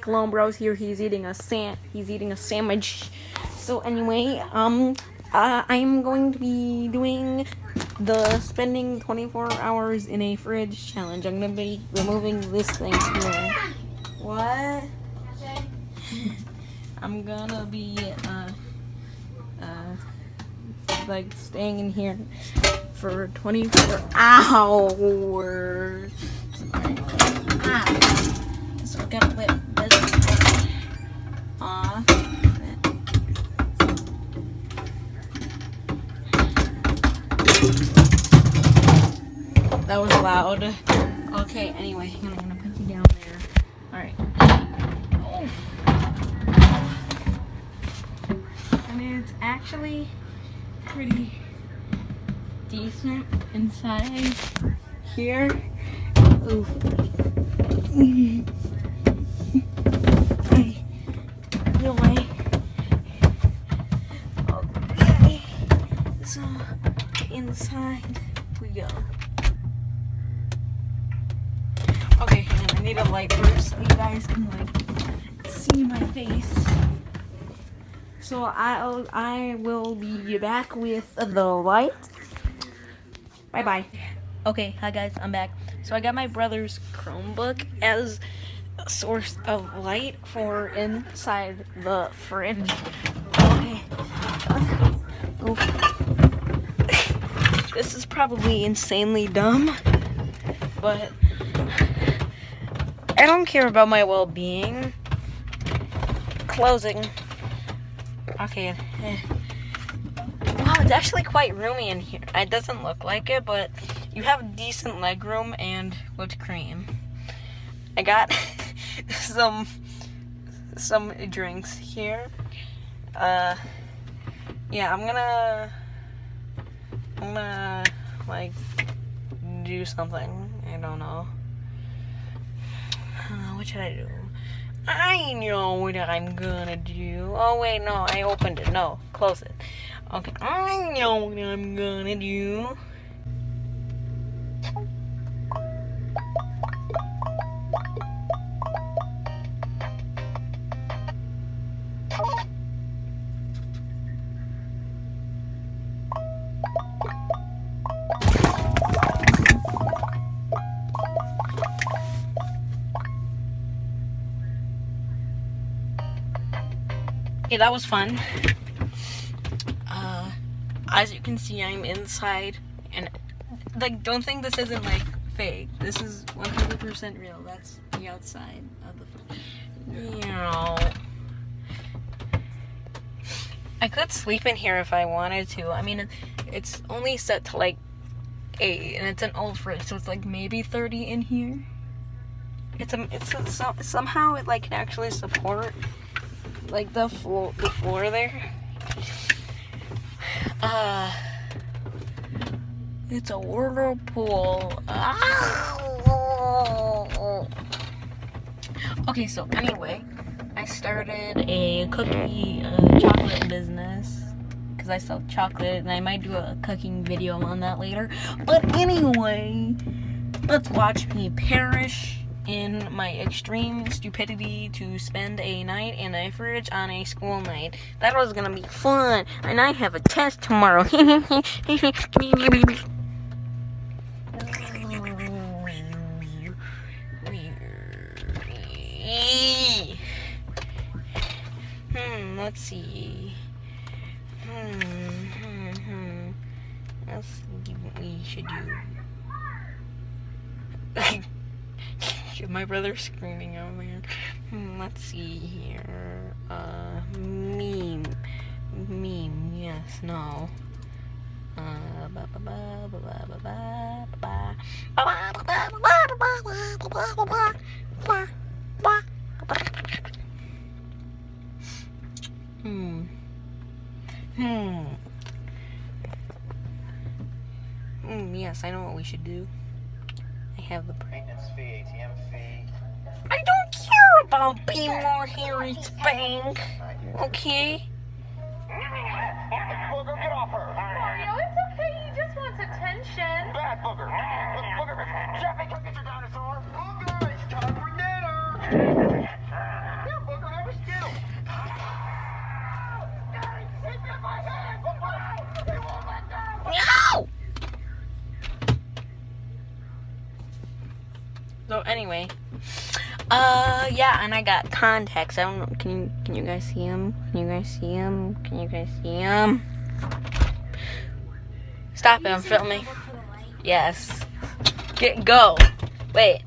Colombro's here. He's eating a sandwich. So anyway, I'm going to be doing the spending 24 hours in a fridge challenge. I'm gonna be removing this thing here. What? I'm gonna be like staying in here for 24 hours. So I gotta let this off. That was loud. Okay, anyway, I'm gonna put you down there. Alright. Oh. I mean, it's actually pretty decent inside here. Oof. I feel my... Okay. So, inside we go. Okay, hang on, I need a light first so you guys can like see my face. So I will be back with the light. Bye bye. Okay, hi guys, I'm back. So I got my brother's Chromebook as a source of light for inside the fridge. Okay. This is probably insanely dumb, but I don't care about my well-being. Closing. Okay. Wow, it's actually quite roomy in here. It doesn't look like it, but you have decent leg room and whipped cream. I got some drinks here. Yeah, I'm gonna like do something. I don't know. What should I do? I know what I'm gonna do. Oh wait, no, I opened it. No, close it. Okay, I know what I'm gonna do. Okay, that was fun. As you can see, I'm inside, and like, don't think this isn't like fake. This is 100% real. That's the outside of the, you know. I could sleep in here if I wanted to. I mean, it's only set to like 8, and it's an old fridge, so it's like maybe 30 in here. Somehow it like can actually support like the floor there. It's a whirlpool. Okay, so anyway, I started a cookie chocolate business because I sell chocolate, and I might do a cooking video on that later. But anyway, let's watch me perish in my extreme stupidity to spend a night in a fridge on a school night. That was gonna be fun, and I have a test tomorrow. Let's see. Let's see what we should do. My brother's screaming over here. Let's see here. Meme. Yes, no. Yes, I know what we should do. I have the maintenance fee, ATM fee. I don't care about being more Harry's bank. Okay? Booger, get off her. Mario, it's okay. He just wants attention. Bad Booger. Booger, Jeffy, come get your dinosaur. Booger, it's time for dinner. So anyway, yeah, and I got contacts. I don't know. Can you guys see them? Can you guys see them? Can you guys see them? Stop it! I'm filming. Yes. Go. Wait.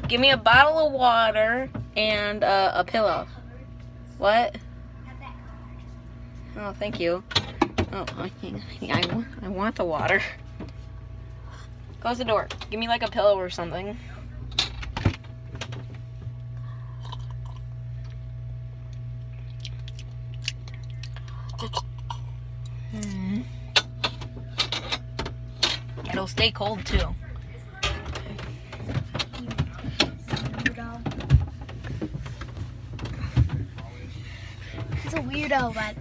Give me a bottle of water and a pillow. What? Oh, thank you. Oh, I want the water. Close the door. Give me like a pillow or something. It'll stay cold too. He's a weirdo, but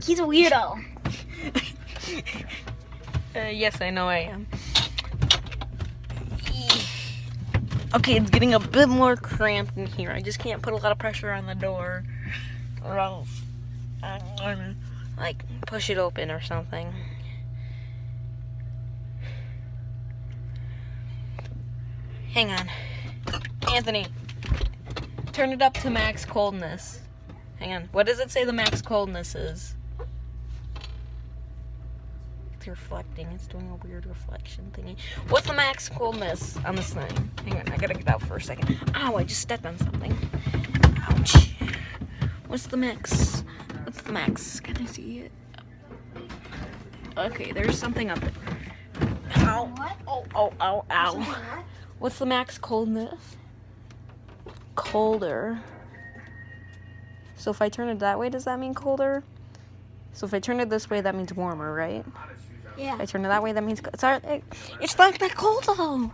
he's a weirdo. Yes, I know I am. Okay, it's getting a bit more cramped in here. I just can't put a lot of pressure on the door, or else I'm gonna like push it open or something. Hang on, Anthony. Turn it up to max coldness. Hang on. What does it say the max coldness is? It's reflecting. It's doing a weird reflection thingy. What's the max coldness on this thing? Hang on. I gotta get out for a second. Ow, I just stepped on something. Ouch. What's the max? What's the max? Can I see it? Okay, there's something up there. Ow. What? Ow. What's the max coldness? Colder. So if I turn it that way, does that mean colder? So if I turn it this way, that means warmer, right? Yeah. If I turn it that way, that means it's not that cold though.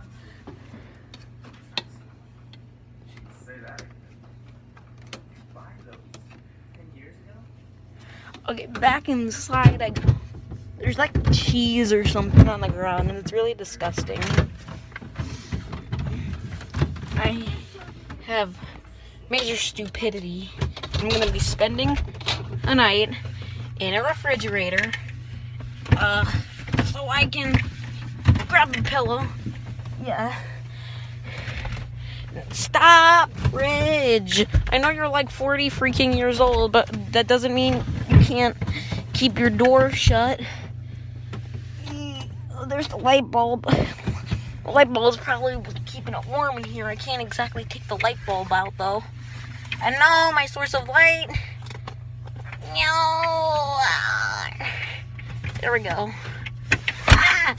Okay, back inside, there's like cheese or something on the ground, and it's really disgusting. I have major stupidity. I'm gonna be spending a night in a refrigerator, so I can grab a pillow. Yeah. Stop, fridge. I know you're like 40 freaking years old, but that doesn't mean you can't keep your door shut. There's the light bulb. The light bulb's probably keeping it warm in here. I can't exactly take the light bulb out though. And no, my source of light. No. There we go. Ah!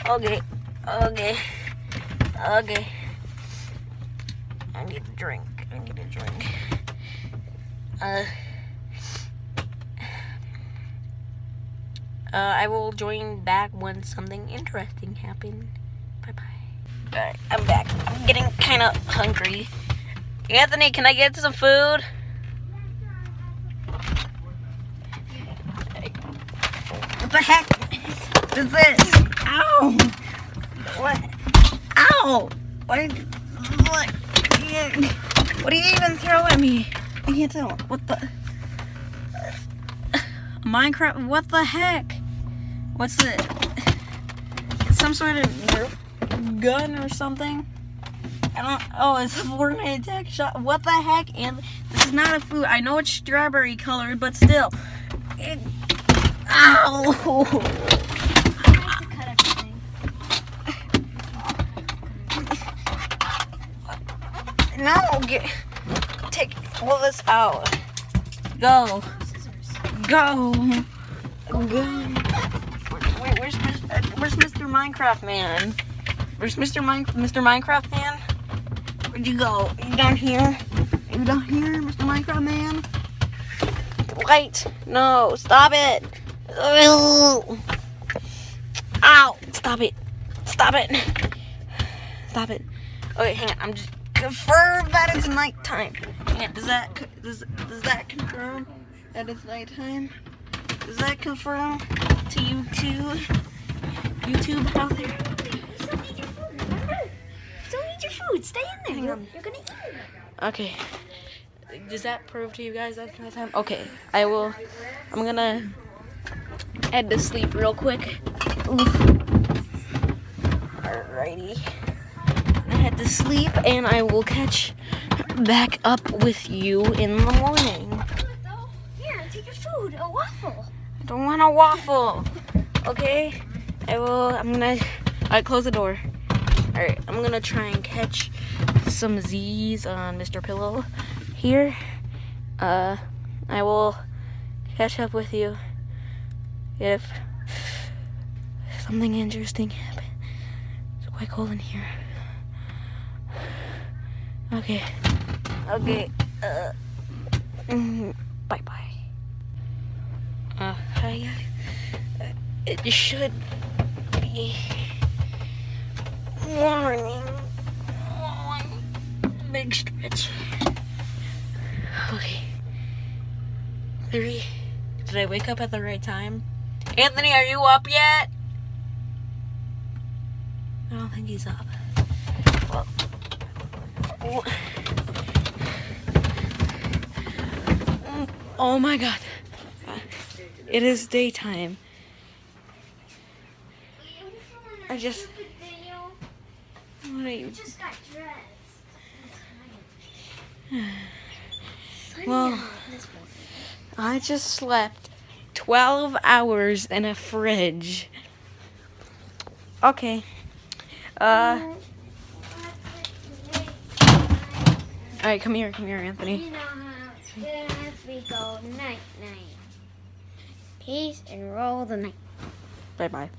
Okay. I need a drink. I will join back when something interesting happens. Bye-bye. Alright, I'm back. I'm getting kind of hungry. Anthony, can I get some food? What the heck is this? Ow! What? Ow! What do you even throw at me? I can't tell. What the? Minecraft? What the heck? What's it? It's some sort of Nerf gun or something? I don't. Oh, it's a Fortnite attack shot. What the heck? And this is not a food. I know it's strawberry colored, but still. Ow! No, take all this out. Go. Wait, where's Mr. Minecraft Man? Where's Mr. Minecraft Man? Where'd you go? Are you down here? Mr. Minecraft Man? Light! No, stop it! Ow! Stop it! Okay, hang on. I'm just confirm that it's nighttime. Yeah, does that confirm that it's nighttime? Does that confirm to you too? YouTube out there? You still need your food, remember? You still need your food. Stay in there. You're gonna eat it. Okay. Does that prove to you guys that's nighttime? Okay, I'm gonna head to sleep real quick. Oof. Alrighty. I had to sleep, and I will catch back up with you in the morning. Here, take your food. A waffle. I don't want a waffle. Okay? Alright, close the door. Alright, I'm gonna try and catch some Z's on Mr. Pillow here. I will catch up with you if something interesting happens. It's quite cold in here. Okay. Bye-bye. Hi. It should be morning. Big stretch. Okay. 3. Did I wake up at the right time? Anthony, are you up yet? I don't think he's up. Well, oh my god. It is daytime. I just... What are you... Just got dressed. Well, I just slept 12 hours in a fridge. Okay. Alright, come here, Anthony. You know how as we go night night. Peace and roll the night. Bye-bye.